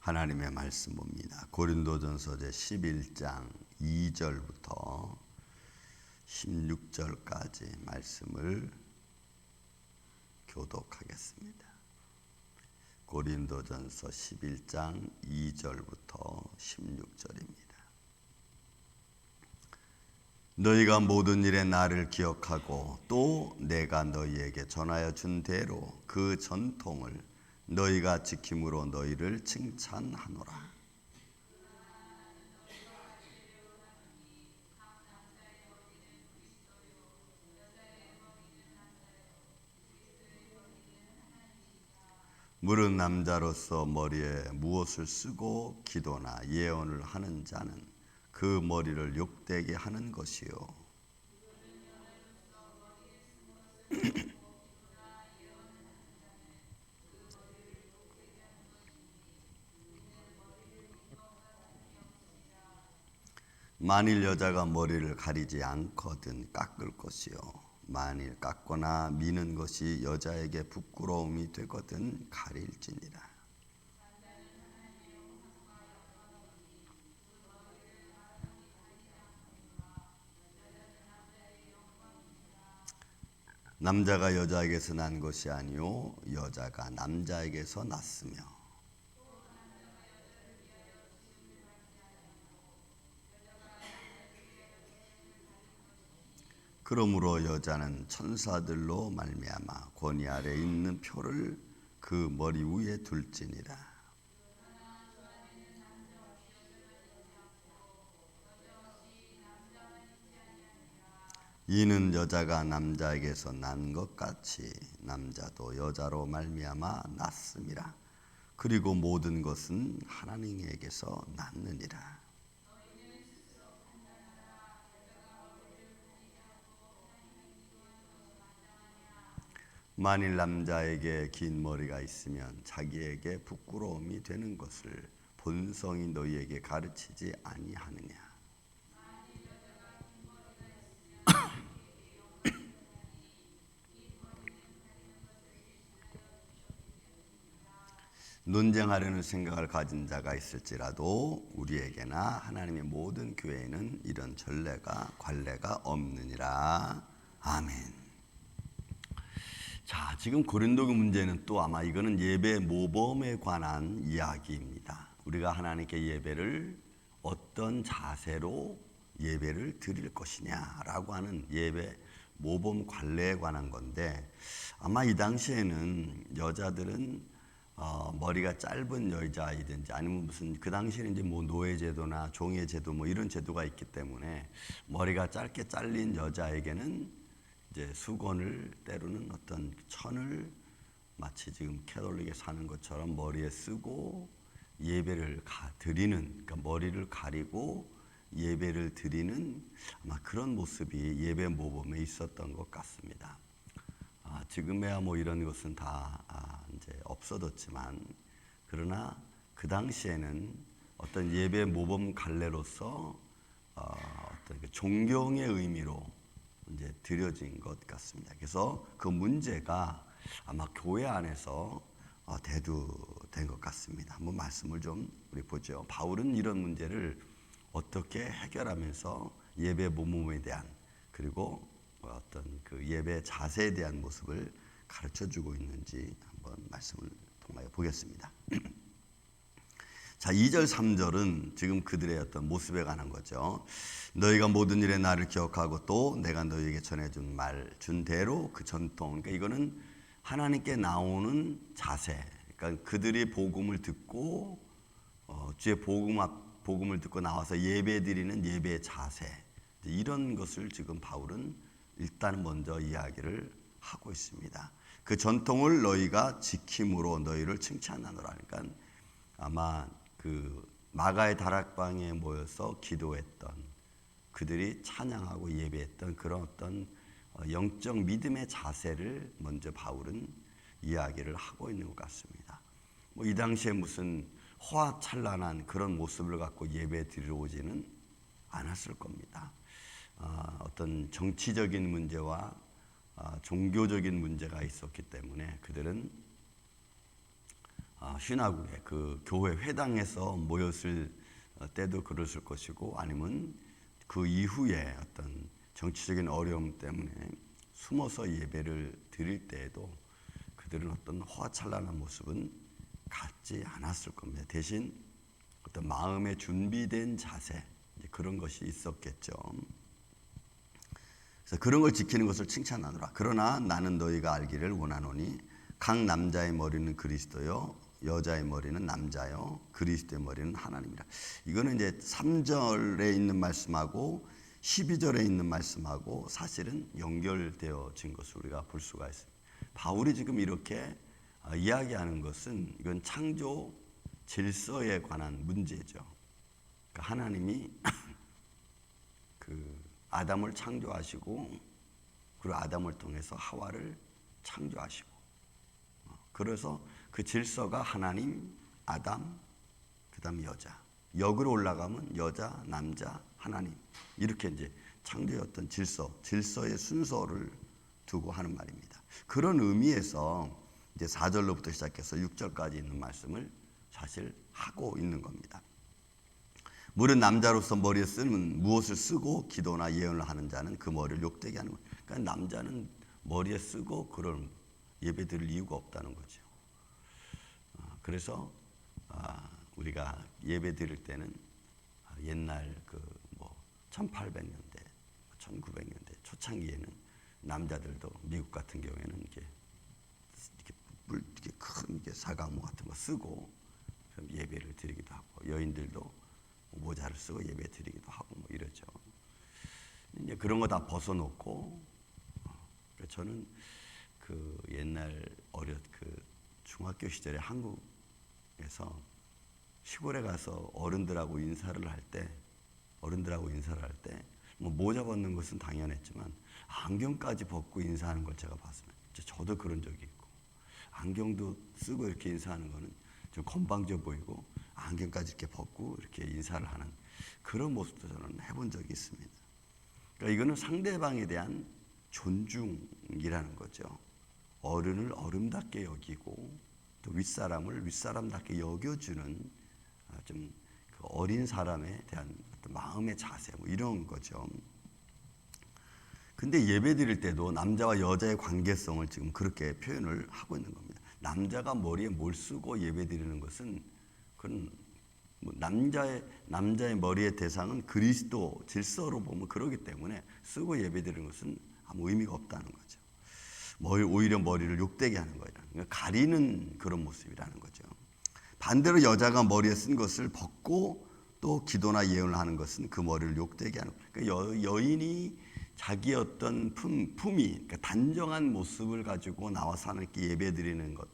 하나님의 말씀 봅니다. 고린도전서 제 11장 2절부터 16절까지 말씀을 교독하겠습니다. 고린도전서 11장 2절부터 16절입니다. 너희가 모든 일에 나를 기억하고 또 내가 너희에게 전하여 준 대로 그 전통을 너희가 지킴으로 너희를 칭찬하노라. 물은 남자로서 머리에 무엇을 쓰고 기도나 예언을 하는 자는 그 머리를 욕되게 하는 것이요. 만일 여자가 머리를 가리지 않거든 깎을 것이요. 만일 깎거나 미는 것이 여자에게 부끄러움이 되거든 가릴지니라. 남자가 여자에게서 난 것이 아니요 여자가 남자에게서 났으며 그러므로 여자는 천사들로 말미암아 권위 아래 있는 표를 그 머리 위에 둘지니라. 이는 여자가 남자에게서 난 것 같이 남자도 여자로 말미암아 났음이라. 그리고 모든 것은 하나님에게서 났느니라. 만일 남자에게 긴 머리가 있으면 자기에게 부끄러움이 되는 것을 본성이 너희에게 가르치지 아니하느냐. 논쟁하려는 생각을 가진 자가 있을지라도 우리에게나 하나님의 모든 교회에는 이런 관례가 없느니라. 아멘. 자, 지금 고린도교 문제는 또 아마 이거는 예배 모범에 관한 이야기입니다. 우리가 하나님께 예배를 어떤 자세로 예배를 드릴 것이냐라고 하는 예배 모범 관례에 관한 건데 아마 이 당시에는 여자들은 머리가 짧은 여자이든지 아니면 무슨 그 당시에는 이제 뭐 노예제도나 종예제도 뭐 이런 제도가 있기 때문에 머리가 짧게 잘린 여자에게는 이제 수건을 때로는 어떤 천을 마치 지금 캐톨릭에 사는 것처럼 머리에 쓰고 예배를 드리는, 그러니까 머리를 가리고 예배를 드리는 아마 그런 모습이 예배 모범에 있었던 것 같습니다. 지금에야 뭐 이런 것은 다 이제 없어졌지만 그러나 그 당시에는 어떤 예배 모범 갈래로서 어떤 존경의 의미로 이제 드려진 것 같습니다. 그래서 그 문제가 아마 교회 안에서 대두된 것 같습니다. 한번 말씀을 좀 우리 보죠. 바울은 이런 문제를 어떻게 해결하면서 예배 모범에 대한 그리고 어떤 그 예배 자세에 대한 모습을 가르쳐주고 있는지 한번 말씀을 통하여 보겠습니다. 자, 2절 3절은 지금 그들의 어떤 모습에 관한 거죠. 너희가 모든 일에 나를 기억하고 또 내가 너희에게 전해준 준 대로 그 전통. 그러니까 이거는 하나님께 나오는 자세. 그러니까 그들이 복음을 듣고 주의 복음을 듣고 나와서 예배드리는 예배의 자세. 이런 것을 지금 바울은 일단 먼저 이야기를 하고 있습니다. 그 전통을 너희가 지킴으로 너희를 칭찬하노라. 그러니까 아마 그 마가의 다락방에 모여서 기도했던 그들이 찬양하고 예배했던 그런 어떤 영적 믿음의 자세를 먼저 바울은 이야기를 하고 있는 것 같습니다. 뭐 이 당시에 무슨 호화찬란한 그런 모습을 갖고 예배 드리러 오지는 않았을 겁니다. 어떤 정치적인 문제와 종교적인 문제가 있었기 때문에 그들은 신화국에 그 교회 회당에서 모였을 때도 그랬을 것이고, 아니면 그 이후에 어떤 정치적인 어려움 때문에 숨어서 예배를 드릴 때에도 그들은 어떤 호화찬란한 모습은 갖지 않았을 겁니다. 대신 어떤 마음의 준비된 자세, 그런 것이 있었겠죠. 그래서 그런 걸 지키는 것을 칭찬하노라. 그러나 나는 너희가 알기를 원하노니 각 남자의 머리는 그리스도요 여자의 머리는 남자요 그리스도의 머리는 하나님이라. 이거는 이제 3절에 있는 말씀하고 12절에 있는 말씀하고 사실은 연결되어진 것을 우리가 볼 수가 있습니다. 바울이 지금 이렇게 이야기하는 것은 이건 창조 질서에 관한 문제죠. 그러니까 하나님이 그 아담을 창조하시고, 그리고 아담을 통해서 하와를 창조하시고, 그래서 그 질서가 하나님, 아담, 그 다음에 여자, 역으로 올라가면 여자, 남자, 하나님, 이렇게 이제 창조의 어떤 질서의 순서를 두고 하는 말입니다. 그런 의미에서 이제 4절로부터 시작해서 6절까지 있는 말씀을 사실 하고 있는 겁니다. 물은 남자로서 머리에 쓰는 무엇을 쓰고 기도나 예언을 하는 자는 그 머리를 욕되게 하는 거예요. 그러니까 남자는 머리에 쓰고 그런 예배 드릴 이유가 없다는 거죠. 그래서 우리가 예배 드릴 때는 옛날 그 뭐 1800년대, 1900년대 초창기에는 남자들도 미국 같은 경우에는 이렇게 큰 사과모 같은 거 쓰고 예배를 드리기도 하고, 여인들도 모자를 쓰고 예배 드리기도 하고 뭐 이러죠. 이제 그런 거 다 벗어놓고, 저는 그 옛날 그 중학교 시절에 한국에서 시골에 가서 어른들하고 인사를 할 때 뭐 모자 벗는 것은 당연했지만 안경까지 벗고 인사하는 걸 제가 봤습니다. 저도 그런 적이 있고, 안경도 쓰고 이렇게 인사하는 거는 좀 건방져 보이고, 안경까지 이렇게 벗고 이렇게 인사를 하는 그런 모습도 저는 해본 적이 있습니다. 그러니까 이거는 상대방에 대한 존중이라는 거죠. 어른을 어른답게 여기고 또 윗사람을 윗사람답게 여겨주는 좀 그 어린 사람에 대한 어떤 마음의 자세, 뭐 이런 거죠. 근데 예배 드릴 때도 남자와 여자의 관계성을 지금 그렇게 표현을 하고 있는 겁니다. 남자가 머리에 뭘 쓰고 예배 드리는 것은 그건 뭐 남자의 머리의 대상은 그리스도 질서로 보면 그러기 때문에 쓰고 예배 드리는 것은 아무 의미가 없다는 거죠. 오히려 머리를 욕되게 하는 거예요. 그러니까 가리는 그런 모습이라는 거죠. 반대로 여자가 머리에 쓴 것을 벗고 또 기도나 예언을 하는 것은 그 머리를 욕되게 하는 거예요. 그러니까 여인이 자기의 어떤 품위, 그러니까 단정한 모습을 가지고 나와서 하나님께 예배 드리는 것,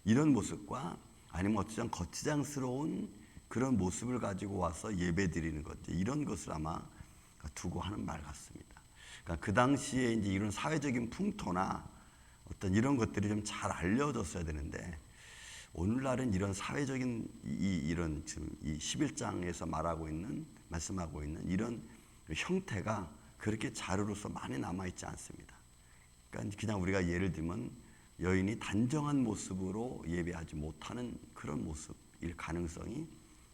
이런 모습과 아니면 어쩌면 거치장스러운 그런 모습을 가지고 와서 예배 드리는 것, 이런 것을 아마 두고 하는 말 같습니다. 그러니까 그 당시에 이제 이런 사회적인 풍토나 어떤 이런 것들이 좀 잘 알려졌어야 되는데, 오늘날은 이런 사회적인 이런 지금 이 11장에서 말씀하고 있는 이런 형태가 그렇게 자료로서 많이 남아 있지 않습니다. 그러니까 그냥 우리가 예를 들면 여인이 단정한 모습으로 예배하지 못하는 그런 모습일 가능성이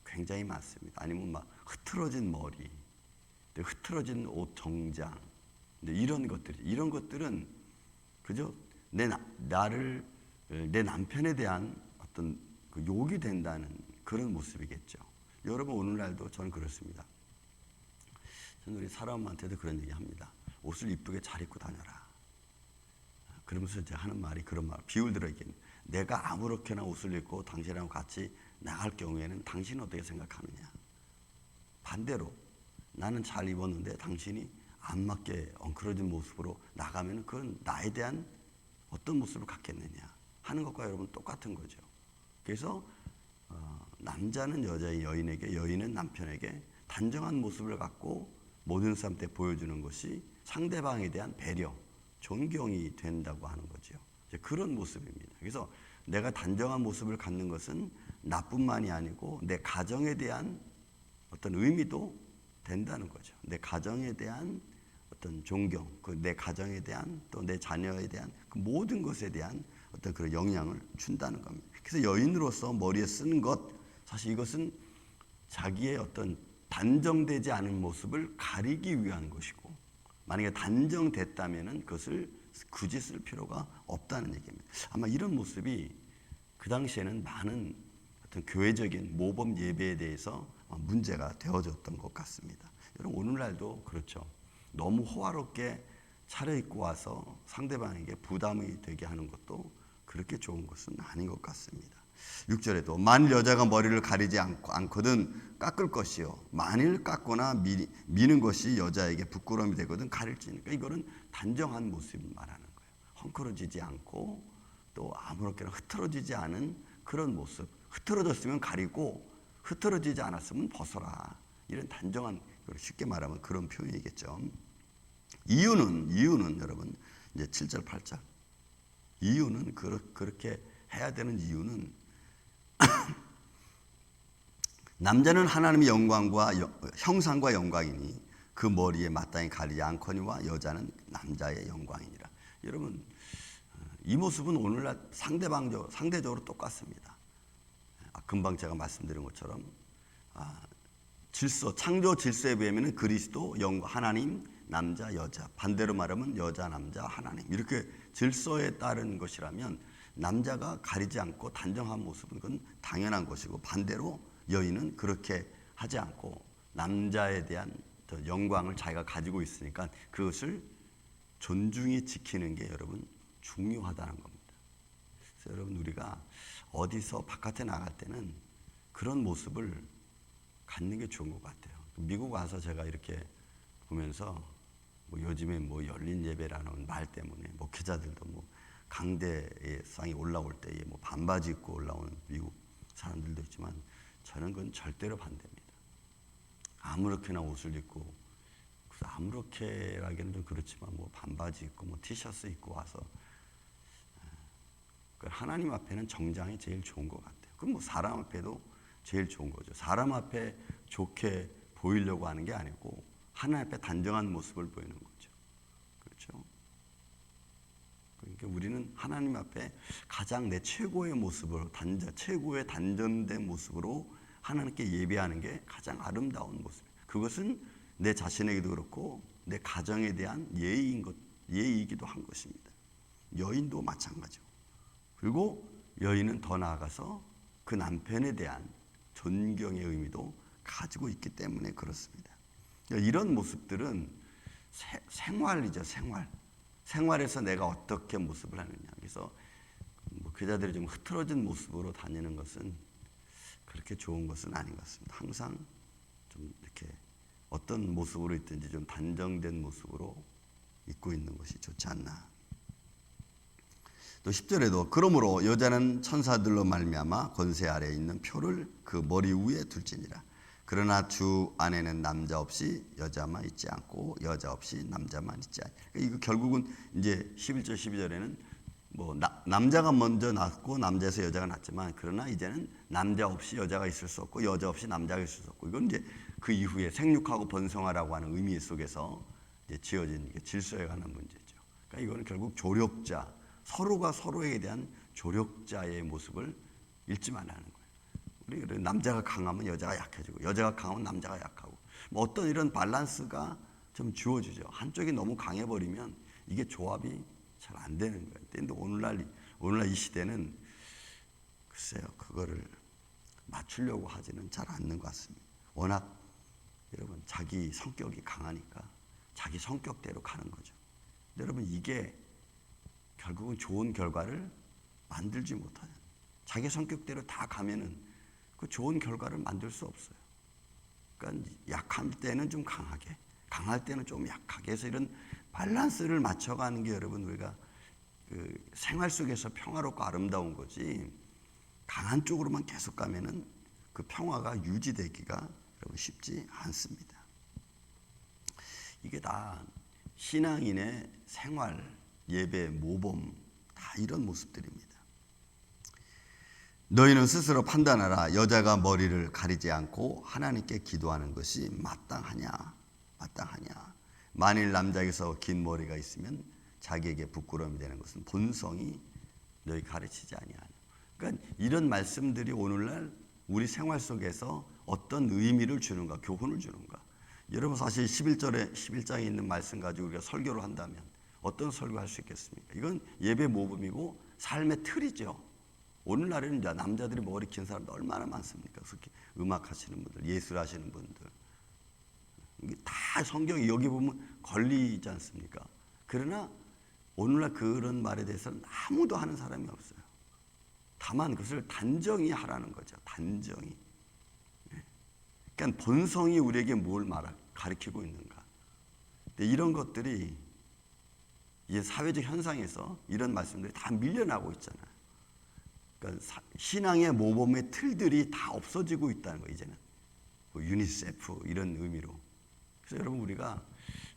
굉장히 많습니다. 아니면 막 흐트러진 머리, 흐트러진 옷 정장, 이런 것들은 그저 내 남편에 대한 어떤 그 욕이 된다는 그런 모습이겠죠. 여러분, 오늘날도 저는 그렇습니다. 저는 우리 사람한테도 그런 얘기 합니다. 옷을 이쁘게 잘 입고 다녀라. 그러면서 제가 하는 말이 그런 말, 비유를 들어 있겠네요. 내가 아무렇게나 옷을 입고 당신하고 같이 나갈 경우에는 당신은 어떻게 생각하느냐. 반대로 나는 잘 입었는데 당신이 안 맞게 엉클어진 모습으로 나가면 그건 나에 대한 어떤 모습을 갖겠느냐 하는 것과 여러분 똑같은 거죠. 그래서 남자는 여인에게, 여인은 남편에게 단정한 모습을 갖고 모든 사람한테 보여주는 것이 상대방에 대한 배려, 존경이 된다고 하는 거죠. 그런 모습입니다. 그래서 내가 단정한 모습을 갖는 것은 나뿐만이 아니고 내 가정에 대한 어떤 의미도 된다는 거죠. 내 가정에 대한 어떤 존경, 내 가정에 대한 또 내 자녀에 대한 그 모든 것에 대한 어떤 그런 영향을 준다는 겁니다. 그래서 여인으로서 머리에 쓰는 것, 사실 이것은 자기의 어떤 단정되지 않은 모습을 가리기 위한 것이고, 만약에 단정됐다면은 그것을 굳이 쓸 필요가 없다는 얘기입니다. 아마 이런 모습이 그 당시에는 많은 어떤 교회적인 모범 예배에 대해서 문제가 되어졌던 것 같습니다. 여러분 오늘날도 그렇죠. 너무 호화롭게 차려입고 와서 상대방에게 부담이 되게 하는 것도 그렇게 좋은 것은 아닌 것 같습니다. 6절에도 만일 여자가 머리를 가리지 않거든 깎을 것이요 만일 깎거나 미는 것이 여자에게 부끄러움이 되거든 가릴지니까 이거는 단정한 모습을 말하는 거예요. 헝클어지지 않고 또 아무렇게나 흐트러지지 않은 그런 모습. 흐트러졌으면 가리고 흐트러지지 않았으면 벗어라. 이런 단정한, 쉽게 말하면 그런 표현이겠죠. 이유는 여러분 이제 7절 8절 이유는 그렇게 해야 되는 이유는 남자는 하나님의 영광과 형상과 영광이니 그 머리에 마땅히 가리지 않거니와 여자는 남자의 영광이니라. 여러분 이 모습은 오늘날 상대적으로 똑같습니다. 금방 제가 말씀드린 것처럼 질서, 창조 질서에 비하면 그리스도, 하나님, 남자, 여자, 반대로 말하면 여자, 남자, 하나님, 이렇게 질서에 따른 것이라면 남자가 가리지 않고 단정한 모습은 그건 당연한 것이고, 반대로 여인은 그렇게 하지 않고 남자에 대한 영광을 자기가 가지고 있으니까 그것을 존중히 지키는 게 여러분 중요하다는 겁니다. 그래서 여러분 우리가 어디서 바깥에 나갈 때는 그런 모습을 갖는 게 좋은 것 같아요. 미국 와서 제가 이렇게 보면서 요즘에 열린 예배라는 말 때문에 목회자들도 강대의 상이 올라올 때에 반바지 입고 올라오는 미국 사람들도 있지만 저는 그건 절대로 반대입니다. 아무렇게나 옷을 입고, 아무렇게라기는 좀 그렇지만 반바지 입고 티셔츠 입고 와서 하나님 앞에는 정장이 제일 좋은 것 같아요. 그럼 사람 앞에도 제일 좋은 거죠. 사람 앞에 좋게 보이려고 하는 게 아니고 하나님 앞에 단정한 모습을 보이는 거죠. 그렇죠? 그러니까 우리는 하나님 앞에 가장 내 최고의 모습으로 최고의 단정된 모습으로 하나님께 예배하는 게 가장 아름다운 모습이에요. 그것은 내 자신에게도 그렇고 내 가정에 대한 예의이기도 한 것입니다. 여인도 마찬가지고, 그리고 여인은 더 나아가서 그 남편에 대한 존경의 의미도 가지고 있기 때문에 그렇습니다. 이런 모습들은 생활이죠. 생활에서 내가 어떻게 모습을 하느냐. 그래서 그자들이 좀 흐트러진 모습으로 다니는 것은 그렇게 좋은 것은 아닌 것 같습니다. 항상 좀 이렇게 어떤 모습으로 있든지 좀 단정된 모습으로 입고 있는 것이 좋지 않나. 또 10절에도 그러므로 여자는 천사들로 말미암아 권세 아래에 있는 표를 그 머리 위에 둘지니라. 그러나 주 안에는 남자 없이 여자만 있지 않고 여자 없이 남자만 있지 않고. 이거 결국은 이제 11절 12절에는 남자가 먼저 낳고 남자에서 여자가 낳지만, 그러나 이제는 남자 없이 여자가 있을 수 없고 여자 없이 남자가 있을 수 없고, 이건 이제 그 이후에 생육하고 번성하라고 하는 의미 속에서 이제 지어진 질서에 관한 문제죠. 그러니까 이거는 결국 조력자, 서로가 서로에 대한 조력자의 모습을 잃지 말라는 거예요. 우리 남자가 강하면 여자가 약해지고 여자가 강하면 남자가 약하고 어떤 이런 밸런스가 좀 주어지죠. 한쪽이 너무 강해버리면 이게 조합이 잘 안 되는 거예요. 근데 오늘날 이 시대는 글쎄요, 그거를 맞추려고 하지는 잘 않는 것 같습니다. 워낙 여러분 자기 성격이 강하니까 자기 성격대로 가는 거죠. 근데 여러분 이게 결국은 좋은 결과를 만들지 못하는, 자기 성격대로 다 가면은 그 좋은 결과를 만들 수 없어요. 그러니까 약할 때는 좀 강하게, 강할 때는 좀 약하게 해서 이런 밸런스를 맞춰가는 게 여러분 우리가 그 생활 속에서 평화롭고 아름다운 거지, 강한 쪽으로만 계속 가면은 그 평화가 유지되기가 여러분 쉽지 않습니다. 이게 다 신앙인의 생활, 예배, 모범 다 이런 모습들입니다. 너희는 스스로 판단하라. 여자가 머리를 가리지 않고 하나님께 기도하는 것이 마땅하냐. 만일 남자에게서 긴 머리가 있으면 자기에게 부끄러움이 되는 것은 본성이 너희 가르치지 아니하냐. 그러니까 이런 말씀들이 오늘날 우리 생활 속에서 어떤 의미를 주는가, 교훈을 주는가. 여러분 사실 11장에 있는 말씀 가지고 우리가 설교를 한다면 어떤 설교할 수 있겠습니까? 이건 예배 모범이고 삶의 틀이죠. 오늘날에는 남자들이 머리 긴 사람도 얼마나 많습니까? 특히 음악 하시는 분들, 예술 하시는 분들. 다 성경이 여기 보면 걸리지 않습니까? 그러나 오늘날 그런 말에 대해서는 아무도 하는 사람이 없어요. 다만 그것을 단정히 하라는 거죠. 단정히. 그러니까 본성이 우리에게 뭘 가르치고 있는가. 근데 이런 것들이 이제 사회적 현상에서 이런 말씀들이 다 밀려나고 있잖아요. 그러니까 신앙의 모범의 틀들이 다 없어지고 있다는 거예요. 이제는 유니세프 이런 의미로. 그래서 여러분 우리가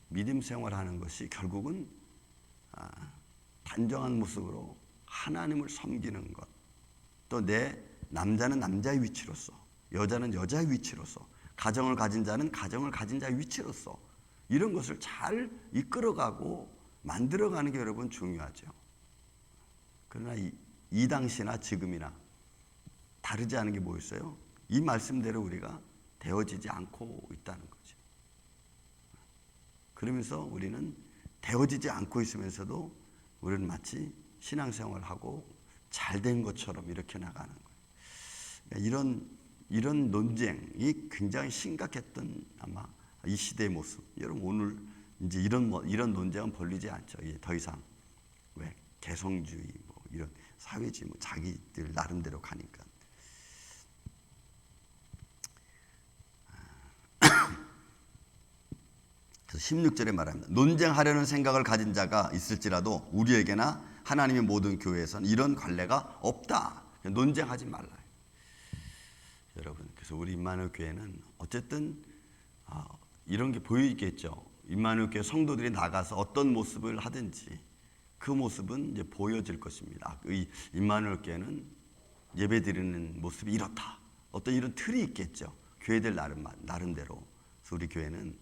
믿음 생활하는 것이 결국은 단정한 모습으로 하나님을 섬기는 것. 또 남자는 남자의 위치로서, 여자는 여자의 위치로서, 가정을 가진 자는 가정을 가진 자의 위치로서 이런 것을 잘 이끌어가고 만들어가는 게 여러분 중요하죠. 그러나 이 당시나 지금이나 다르지 않은 게 뭐였어요? 이 말씀대로 우리가 되어지지 않고 있다는 거죠. 그러면서 우리는 되어지지 않고 있으면서도 우리는 마치 신앙생활하고 잘된 것처럼 이렇게 나가는 거예요. 그러니까 이런 논쟁이 굉장히 심각했던 아마 이 시대의 모습. 여러분 오늘 이제 이런 논쟁은 벌리지 않죠. 이제 더 이상 왜 개성주의 뭐 이런 사회주의 뭐 자기들 나름대로 가니까. 그래서 16절에 말합니다. 논쟁하려는 생각을 가진 자가 있을지라도 우리에게나 하나님의 모든 교회에서는 이런 관례가 없다. 논쟁하지 말라. 여러분, 그래서 우리 임마누엘 교회는 어쨌든 이런 게 보이겠죠. 임마누엘 교회 성도들이 나가서 어떤 모습을 하든지 그 모습은 이제 보여질 것입니다. 이 임마누엘 교회는 예배드리는 모습이 이렇다. 어떤 이런 틀이 있겠죠. 교회들 나름대로. 그래서 우리 교회는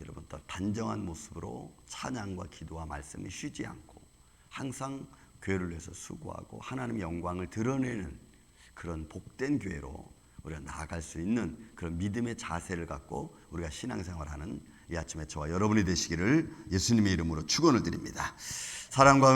여러분 또 단정한 모습으로 찬양과 기도와 말씀이 쉬지 않고 항상 교회를 위해서 수고하고 하나님의 영광을 드러내는 그런 복된 교회로 우리가 나아갈 수 있는 그런 믿음의 자세를 갖고 우리가 신앙생활하는 이 아침에 저와 여러분이 되시기를 예수님의 이름으로 축원을 드립니다. 사랑과